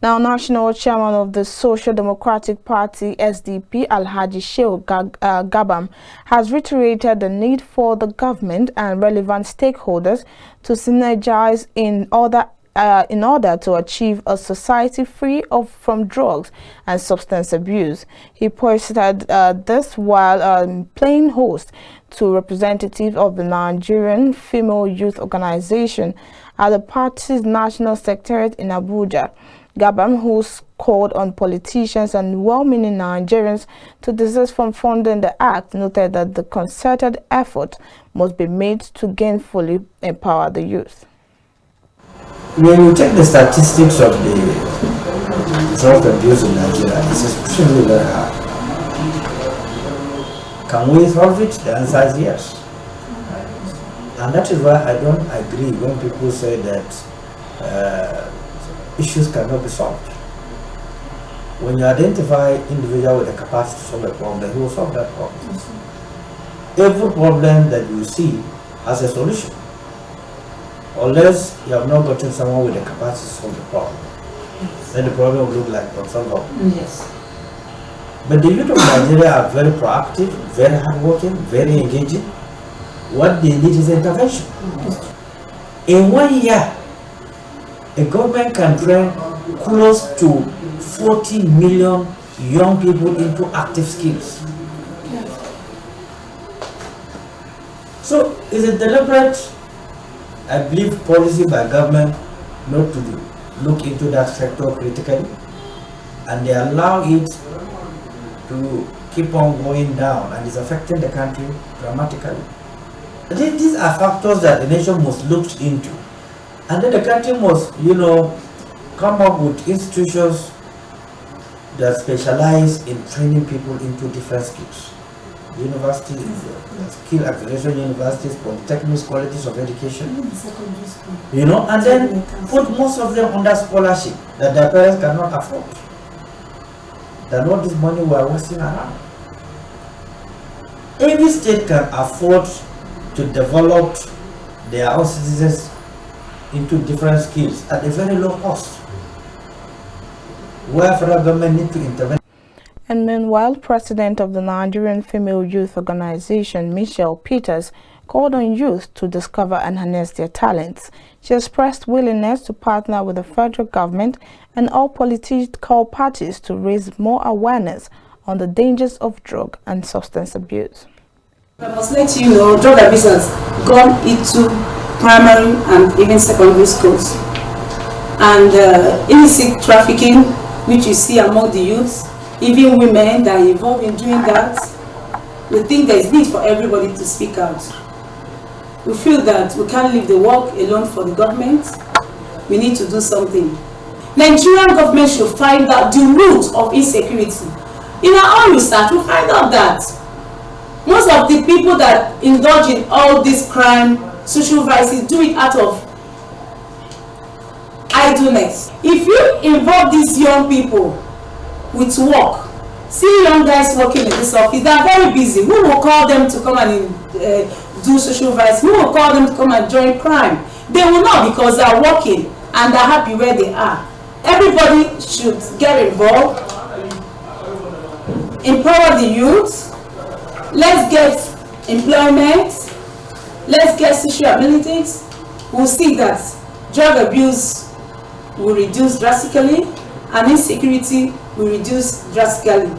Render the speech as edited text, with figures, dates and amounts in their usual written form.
Now, National Chairman of the Social Democratic Party, SDP, Alhaji Shehu Gabam, has reiterated the need for the government and relevant stakeholders to synergize in order to achieve a society free from drugs and substance abuse. He posted this while playing host to representatives of the Nigerian Female Youth Organization at the party's national secretariat in Abuja. Gabam, who called on politicians and well-meaning Nigerians to desist from funding the act, noted that the concerted effort must be made to gainfully empower the youth. When you take the statistics of the drug abuse in Nigeria, it's extremely very high. Can we solve it? The answer is yes. And that is why I don't agree when people say that issues cannot be solved. When you identify individual with the capacity to solve a problem, he will solve that problem. Every problem that you see has a solution. Unless you have not gotten someone with the capacity to solve the problem, then the problem will look like unsolvable. Yes. But the youth of Nigeria are very proactive, very hardworking, very engaging. What they need is intervention. In 1 year, a government can train close to 40 million young people into active skills. So it's a deliberate, I believe, policy by government not to look into that sector critically, and they allow it to keep on going down, and it's affecting the country dramatically. These are factors that the nation must look into, and then the country must, come up with institutions that specialize in training people into different skills. Universities, skill acquisition universities, polytechnics, colleges of education, and then put most of them under scholarship that their parents cannot afford. Then all this money we are wasting around. Every state can afford to develop their own citizens into different skills at a very low cost, where federal government need to intervene. And meanwhile, President of the Nigerian Female Youth Organization, Michelle Peters, called on youth to discover and harness their talents. She expressed willingness to partner with the federal government and all political parties to raise more awareness on the dangers of drug and substance abuse. I must let you know, drug abuse has gone into primary and even secondary schools. And illicit trafficking, which you see among the youths, even women that are involved in doing that, we think there is need for everybody to speak out. We feel that we can't leave the work alone for the government. We need to do something. Nigerian government should find out the root of insecurity. In our own research, we find out that most of the people that indulge in all this crime, social vices, do it out of idleness. If you involve these young people with work, see young guys working in this office, they are very busy. Who will call them to come and do social vice? Who will call them to come and join crime? They will not, because they are working and they are happy where they are. Everybody should get involved, empower the youth. Let's get employment, let's get social amenities. We'll see that drug abuse will reduce drastically and insecurity will reduce drastically.